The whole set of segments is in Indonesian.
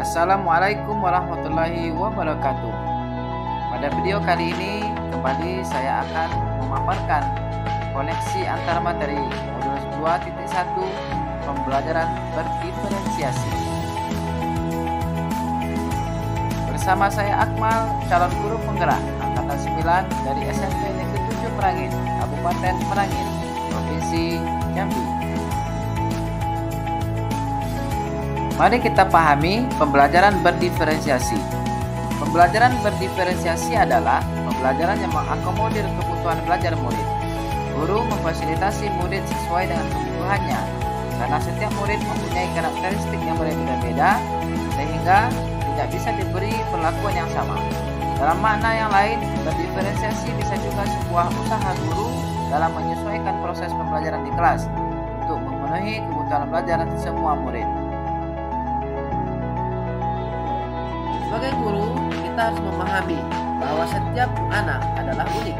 Assalamualaikum warahmatullahi wabarakatuh. Pada video kali ini kembali saya akan memaparkan koneksi antar materi modul 2.1 pembelajaran berdiferensiasi. Bersama saya Akmal, calon guru penggerak angkatan 9 dari SMP Negeri 7 Merangin, Kabupaten Merangin, Provinsi Jambi. Mari kita pahami pembelajaran berdiferensiasi. Pembelajaran berdiferensiasi adalah pembelajaran yang mengakomodir kebutuhan belajar murid. Guru memfasilitasi murid sesuai dengan kebutuhannya, karena setiap murid mempunyai karakteristik yang berbeda-beda, sehingga tidak bisa diberi perlakuan yang sama. Dalam makna yang lain, berdiferensiasi bisa juga sebuah usaha guru dalam menyesuaikan proses pembelajaran di kelas untuk memenuhi kebutuhan belajar semua murid. Sebagai guru, kita harus memahami bahwa setiap anak adalah unik.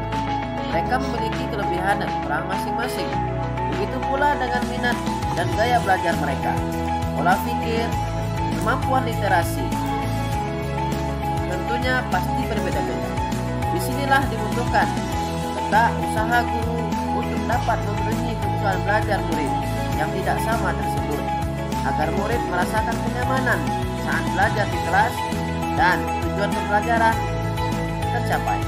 Mereka memiliki kelebihan dan kekurangan masing-masing. Begitu pula dengan minat dan gaya belajar mereka, pola pikir, kemampuan literasi. Tentunya pasti berbeda-beda. Disinilah dibutuhkan letak usaha guru untuk dapat memenuhi kebutuhan belajar murid yang tidak sama tersebut, agar murid merasakan kenyamanan saat belajar di kelas dan tujuan pembelajaran tercapai.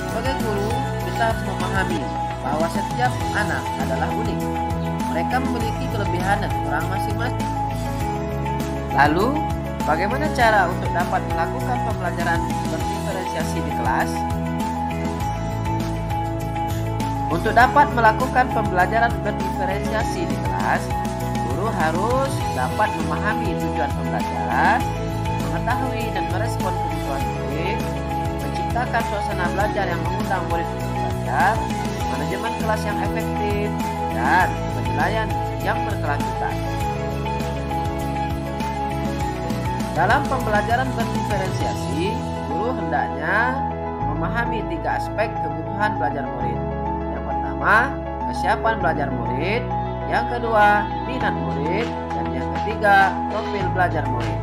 Sebagai guru, kita harus memahami bahwa setiap anak adalah unik. Mereka memiliki kelebihan dan kekurangan masing-masing. Lalu, bagaimana cara untuk dapat melakukan pembelajaran berdiferensiasi di kelas? Untuk dapat melakukan pembelajaran berdiferensiasi di kelas, guru harus dapat memahami tujuan pembelajaran, mengetahui dan merespon kebutuhan murid, menciptakan suasana belajar yang mengundang murid untuk belajar, manajemen kelas yang efektif, dan penilaian yang berkelanjutan. Dalam pembelajaran berdiferensiasi, guru hendaknya memahami 3 aspek kebutuhan belajar murid. Yang pertama, kesiapan belajar murid. Yang kedua, minat murid. Dan yang ketiga, profil belajar murid.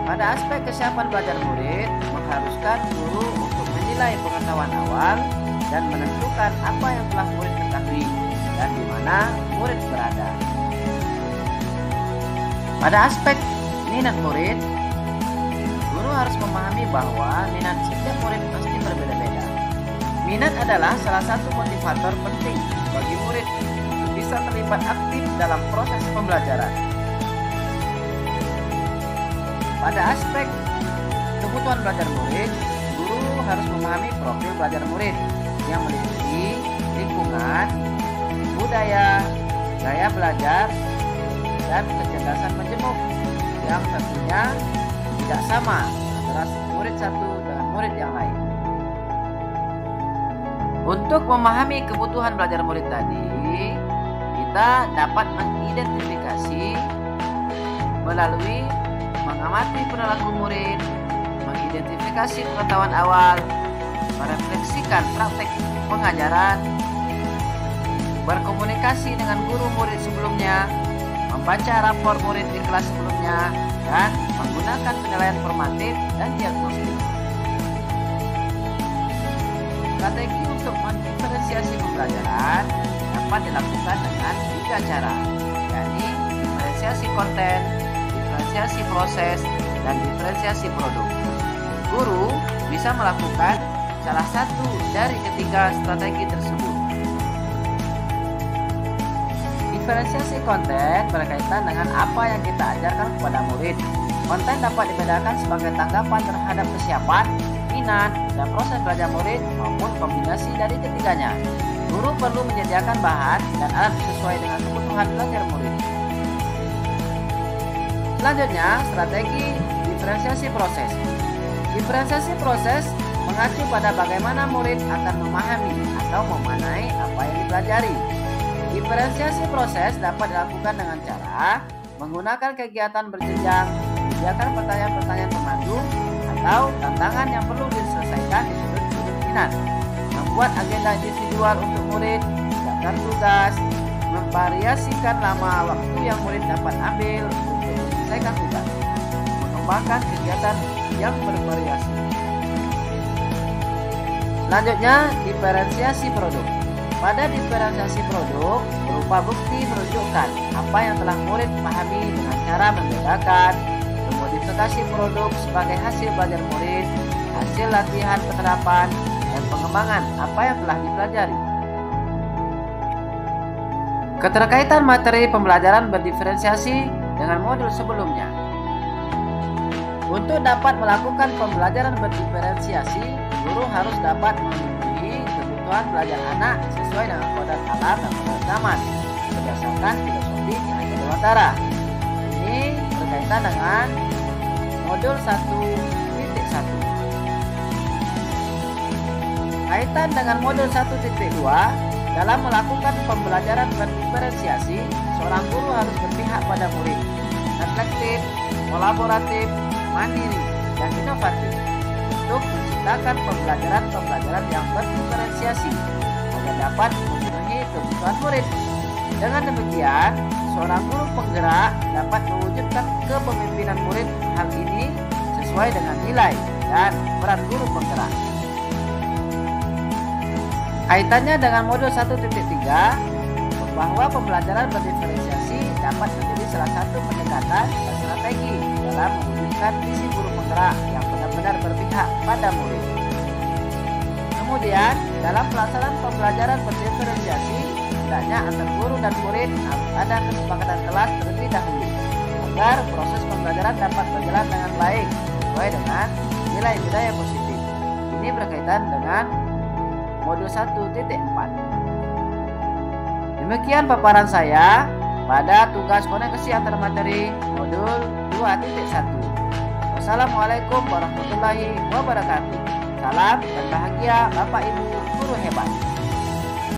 Pada aspek kesiapan belajar murid, mengharuskan guru untuk menilai pengetahuan awal dan menentukan apa yang telah murid ketahui dan di mana murid berada. Pada aspek minat murid, guru harus memahami bahwa minat setiap murid pasti berbeda-beda. Minat adalah salah satu motivator penting bagi murid untuk bisa terlibat aktif dalam proses pembelajaran. Pada aspek kebutuhan belajar murid, guru harus memahami profil belajar murid yang meliputi lingkungan, budaya, gaya belajar, dan kecerdasan menjemuk yang tentunya tidak sama antara murid satu dengan murid yang lain. Untuk memahami kebutuhan belajar murid tadi, kita dapat mengidentifikasi melalui mengamati perilaku murid, mengidentifikasi pengetahuan awal, merefleksikan praktek pengajaran, berkomunikasi dengan guru murid sebelumnya, membaca rapor murid di kelas sebelumnya, dan menggunakan penilaian formatif dan diagnostik. Strategi untuk mendiferensiasi pembelajaran dapat dilakukan dengan 3 cara, yakni diferensiasi konten, diferensiasi proses, dan diferensiasi produk. Guru bisa melakukan salah satu dari ketiga strategi tersebut. Diferensiasi konten berkaitan dengan apa yang kita ajarkan kepada murid. Konten dapat dibedakan sebagai tanggapan terhadap kesiapan, minat, dan proses belajar murid maupun kombinasi dari ketiganya. Guru perlu menyediakan bahan dan alat sesuai dengan kebutuhan belajar murid. Selanjutnya, strategi diferensiasi proses. Diferensiasi proses mengacu pada bagaimana murid akan memahami atau memaknai apa yang dipelajari. Diferensiasi proses dapat dilakukan dengan cara menggunakan kegiatan berjenjang, menyediakan pertanyaan-pertanyaan pemandu, atau tantangan yang perlu diselesaikan di sudut-sudut minat, membuat agenda individual untuk murid, daftar tugas, memvariasikan lama waktu yang murid dapat ambil untuk menyelesaikan tugas, mengembangkan kegiatan yang bervariasi. Selanjutnya, diferensiasi produk. Pada diferensiasi produk, berupa bukti menunjukkan apa yang telah murid pahami dengan cara membedakan, memodifikasi produk sebagai hasil belajar murid, hasil latihan penerapan, dan pengembangan apa yang telah dipelajari. Keterkaitan materi pembelajaran berdiferensiasi dengan modul sebelumnya. Untuk dapat melakukan pembelajaran berdiferensiasi, guru harus dapat memenuhi kebutuhan belajar anak sesuai dengan kodrat alam dan kodrat zaman berdasarkan filosofi Cahaya Dewantara. Ini berkaitan dengan modul 1.1. Kaitan dengan modul 1.2, dalam melakukan pembelajaran berdiferensiasi, seorang guru harus berpihak pada murid, reflektif, kolaboratif, mandiri, dan inovatif untuk menciptakan pembelajaran yang berdiferensiasi agar dapat memenuhi kebutuhan murid. Dengan demikian, seorang guru penggerak dapat mewujudkan kepemimpinan murid. Hal ini sesuai dengan nilai dan peran guru penggerak. Kaitannya dengan modul 1.3, bahwa pembelajaran berdiferensiasi dapat menjadi salah satu pendekatan dan strategi dalam mewujudkan visi guru penggerak yang benar-benar berpihak pada murid. Kemudian, dalam pelaksanaan pembelajaran berdiferensiasi, hendaknya antar guru dan murid harus ada kesepakatan kelas terlebih dahulu agar proses pembelajaran dapat berjalan dengan baik sesuai dengan nilai-nilai yang positif. Ini berkaitan dengan modul 1.4. Demikian paparan saya pada tugas koneksi antar materi modul 2.1. Wassalamualaikum warahmatullahi wabarakatuh. Salam dan bahagia Bapak Ibu guru hebat.